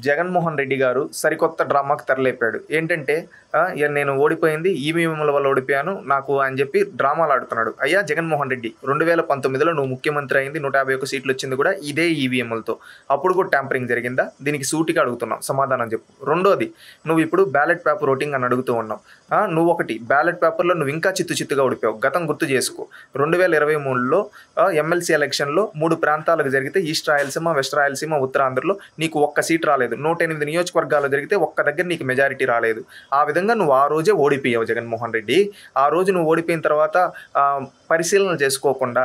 జగన్మోహన్ రెడ్డి గారు సరికొత్త డ్రామాకి తెరలేపాడు. ఏంటంటే నేను ఓడిపోయింది ఈవీఎంల వల్ల ఓడిపోయాను నాకు అని చెప్పి డ్రామాలు ఆడుతున్నాడు. అయ్యా జగన్మోహన్ రెడ్డి 2019లో నువ్వు ముఖ్యమంత్రి అయింది 151 సీట్లు వచ్చింది కూడా ఇదే ఈవీఎంలతో. అప్పుడు కూడా ట్యాంపరింగ్ జరిగిందా? దీనికి సూటిగా అడుగుతున్నాం, సమాధానం చెప్పు. రెండోది, నువ్వు ఇప్పుడు బ్యాలెట్ పేపర్ ఓటింగ్ అని అడుగుతూ ఉన్నావు. నువ్వు ఒకటి బ్యాలెట్ పేపర్లో నువ్వు ఇంకా చిత్తుగా ఓడిపోయావు. గతం గుర్తు చేసుకో. 2023లో ఎమ్మెల్సీ ఎలక్షన్లో 3 ప్రాంతాలకు జరిగితే ఈస్ట్ రాయలసీమ, వెస్ట్ రాయలసీమ, ఉత్తరాంధ్రలో నీకు ఒక్క సీట్ రాలేదు. 108 నియోజకవర్గాలు జరిగితే ఒక్క దగ్గర నీకు మెజారిటీ రాలేదు. ఆ విధంగా నువ్వు ఆ రోజే ఓడిపోయావు జగన్మోహన్ రెడ్డి. ఆ రోజు నువ్వు ఓడిపోయిన తర్వాత పరిశీలన చేసుకోకుండా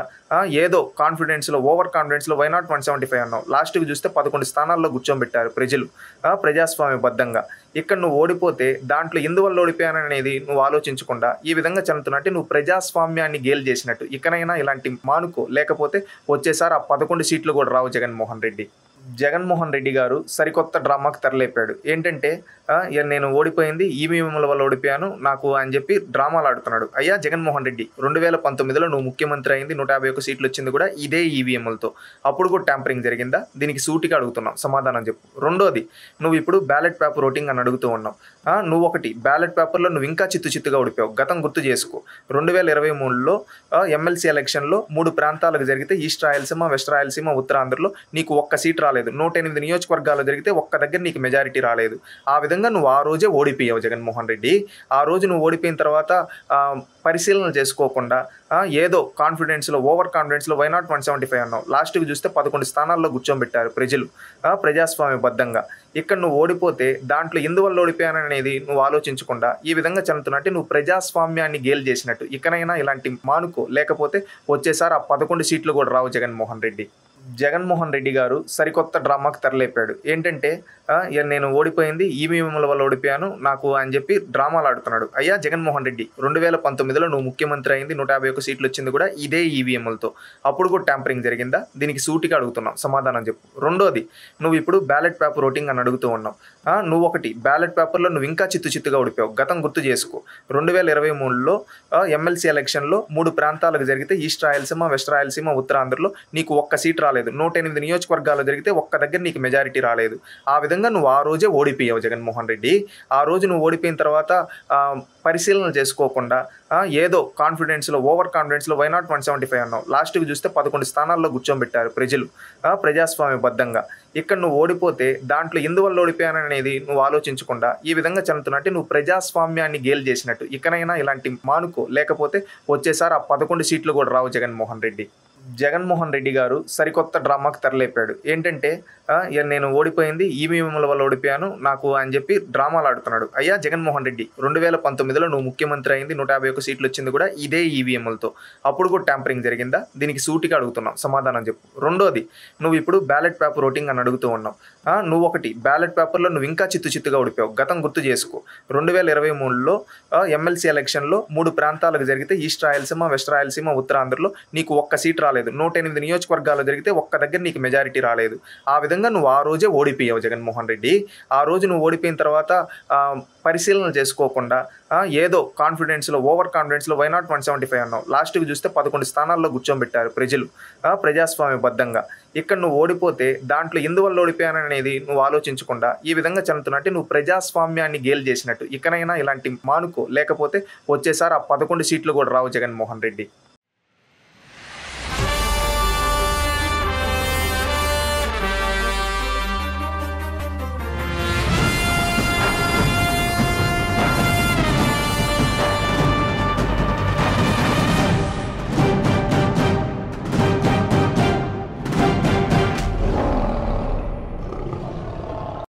ఏదో కాన్ఫిడెన్స్లో, ఓవర్ కాన్ఫిడెన్స్లో వై నాట్ 175 అన్నావు. లాస్ట్కి చూస్తే 11 స్థానాల్లో కూర్చోబెట్టారు ప్రజలు ప్రజాస్వామ్యబద్ధంగా. ఇక్కడ నువ్వు ఓడిపోతే దాంట్లో ఎందువల్ల ఓడిపోయాననేది నువ్వు ఆలోచించకుండా ఈ విధంగా చెందుతున్నట్టు నువ్వు ప్రజాస్వామ్యాన్ని గేలు చేసినట్టు. ఇకనైనా ఇలాంటి మానుకో, లేకపోతే వచ్చేసారి ఆ 11 సీట్లు కూడా రావు జగన్మోహన్ రెడ్డి. జగన్మోహన్ రెడ్డి గారు సరికొత్త డ్రామాకి తెరలేపాడు. ఏంటంటే నేను ఓడిపోయింది ఈవీఎంల వల్ల ఓడిపోయాను నాకు అని చెప్పి డ్రామాలు ఆడుతున్నాడు. అయ్యా జగన్మోహన్ రెడ్డి 2019లో నువ్వు ముఖ్యమంత్రి అయింది 151 సీట్లు వచ్చింది కూడా ఇదే ఈవీఎంలతో. అప్పుడు కూడా ట్యాంపరింగ్ జరిగిందా? దీనికి సూటిగా అడుగుతున్నాం, సమాధానం చెప్పు. రెండోది, నువ్వు ఇప్పుడు బ్యాలెట్ పేపర్ ఓటింగ్ అని అడుగుతూ ఉన్నావు. నువ్వు ఒకటి బ్యాలెట్ పేపర్లో నువ్వు ఇంకా చిత్తుగా ఓడిపోయావు. గతం గుర్తు చేసుకో. 2023లో ఎమ్మెల్సీ ఎలక్షన్లో 3 ప్రాంతాలకు జరిగితే ఈస్ట్ రాయలసీమ, వెస్ట్ రాయలసీమ, ఉత్తరాంధ్రలో నీకు ఒక్క సీట్ రాలేదు. 108 నియోజకవర్గాలు జరిగితే ఒక్క దగ్గర నీకు మెజారిటీ రాలేదు. ఆ విధంగా నువ్వు ఆ రోజే ఓడిపోయావు జగన్మోహన్ రెడ్డి. ఆ రోజు నువ్వు ఓడిపోయిన తర్వాత పరిశీలన చేసుకోకుండా ఏదో కాన్ఫిడెన్స్లో, ఓవర్ కాన్ఫిడెన్స్లో వై నాట్ 175 అన్నావు. లాస్ట్కి చూస్తే 11 స్థానాల్లో కూర్చోబెట్టారు ప్రజలు ప్రజాస్వామ్యబద్ధంగా. ఇక్కడ నువ్వు ఓడిపోతే దాంట్లో ఎందువల్ల ఓడిపోయాననేది నువ్వు ఆలోచించకుండా ఈ విధంగా చెందుతున్నట్టు నువ్వు ప్రజాస్వామ్యాన్ని గేలు చేసినట్టు. ఇకనైనా ఇలాంటి మానుకో, లేకపోతే వచ్చేసారి ఆ 11 సీట్లు కూడా రావు జగన్మోహన్ రెడ్డి. జగన్మోహన్ రెడ్డి గారు సరికొత్త డ్రామాకి తెరలేపాడు. ఏంటంటే నేను ఓడిపోయింది ఈవీఎంల వల్ల ఓడిపోయాను నాకు అని చెప్పి డ్రామాలు ఆడుతున్నాడు. అయ్యా జగన్మోహన్ రెడ్డి 2019లో నువ్వు ముఖ్యమంత్రి అయింది 151 సీట్లు వచ్చింది కూడా ఇదే ఈవీఎంలతో. అప్పుడు కూడా ట్యాంపరింగ్ జరిగిందా? దీనికి సూటిగా అడుగుతున్నాం, సమాధానం చెప్పు. రెండోది, నువ్వు ఇప్పుడు బ్యాలెట్ పేపర్ ఓటింగ్ అని అడుగుతూ ఉన్నావు. నువ్వు ఒకటి బ్యాలెట్ పేపర్లో నువ్వు ఇంకా చిత్తుగా ఓడిపోయావు. గతం గుర్తు చేసుకో. 2023లో ఎమ్మెల్సీ ఎలక్షన్లో 3 ప్రాంతాలకు జరిగితే ఈస్ట్ రాయలసీమ, వెస్ట్ రాయలసీమ, ఉత్తరాంధ్రలో నీకు ఒక్క సీట్ రాలేదు. 108 నియోజకవర్గాలు జరిగితే ఒక్క దగ్గర నీకు మెజారిటీ రాలేదు. ఆ విధంగా నువ్వు ఆ రోజే ఓడిపోయావు జగన్మోహన్ రెడ్డి. ఆ రోజు నువ్వు ఓడిపోయిన తర్వాత పరిశీలన చేసుకోకుండా ఏదో కాన్ఫిడెన్స్లో, ఓవర్ కాన్ఫిడెన్స్లో వై నాట్ 175 అన్నావు. లాస్ట్కి చూస్తే 11 స్థానాల్లో కూర్చోబెట్టారు ప్రజలు ప్రజాస్వామ్యబద్ధంగా. ఇక్కడ నువ్వు ఓడిపోతే దాంట్లో ఎందువల్ల ఓడిపోయాననేది నువ్వు ఆలోచించకుండా ఈ విధంగా చెందుతున్నట్టు నువ్వు ప్రజాస్వామ్యాన్ని గేలు చేసినట్టు. ఇకనైనా ఇలాంటి మానుకో, లేకపోతే వచ్చేసారి ఆ 11 సీట్లు కూడా రావు జగన్మోహన్ రెడ్డి. జగన్మోహన్ రెడ్డి గారు సరికొత్త డ్రామాకి తెరలేపాడు. ఏంటంటే నేను ఓడిపోయింది ఈవీఎంల వల్ల ఓడిపోయాను నాకు అని చెప్పి డ్రామాలు ఆడుతున్నాడు. అయ్యా జగన్మోహన్ రెడ్డి 2019లో నువ్వు ముఖ్యమంత్రి అయింది 151 సీట్లు వచ్చింది కూడా ఇదే ఈవీఎంలతో. అప్పుడు కూడా ట్యాంపరింగ్ జరిగిందా? దీనికి సూటిగా అడుగుతున్నాం, సమాధానం చెప్పు. రెండోది, నువ్వు ఇప్పుడు బ్యాలెట్ పేపర్ ఓటింగ్ అని అడుగుతూ ఉన్నావు. నువ్వు ఒకటి బ్యాలెట్ పేపర్లో నువ్వు ఇంకా చిత్తుగా ఓడిపోయావు. గతం గుర్తు చేసుకో. 2023లో ఎమ్మెల్సీ ఎలక్షన్లో 3 ప్రాంతాలకు జరిగితే ఈస్ట్ రాయలసీమ, వెస్ట్ రాయలసీమ, ఉత్తరాంధ్రలో నీకు ఒక్క సీట్ రాలేదు. 108 నియోజకవర్గాలు జరిగితే ఒక్క దగ్గర నీకు మెజారిటీ రాలేదు. ఆ విధంగా నువ్వు ఆ రోజే ఓడిపోయావు జగన్మోహన్ రెడ్డి. ఆ రోజు నువ్వు ఓడిపోయిన తర్వాత పరిశీలన చేసుకోకుండా ఏదో కాన్ఫిడెన్స్లో, ఓవర్ కాన్ఫిడెన్స్లో వై నాట్ 175 అన్నావు. లాస్ట్కి చూస్తే 11 స్థానాల్లో కూర్చోబెట్టారు ప్రజలు ప్రజాస్వామ్యబద్ధంగా. ఇక్కడ నువ్వు ఓడిపోతే దాంట్లో ఎందువల్ల ఓడిపోయాననేది నువ్వు ఆలోచించకుండా ఈ విధంగా చెందుతున్నట్టు నువ్వు ప్రజాస్వామ్యాన్ని గేలు చేసినట్టు. ఇకనైనా ఇలాంటి మానుకో, లేకపోతే వచ్చేసారి ఆ 11 సీట్లు కూడా రావు జగన్మోహన్ రెడ్డి.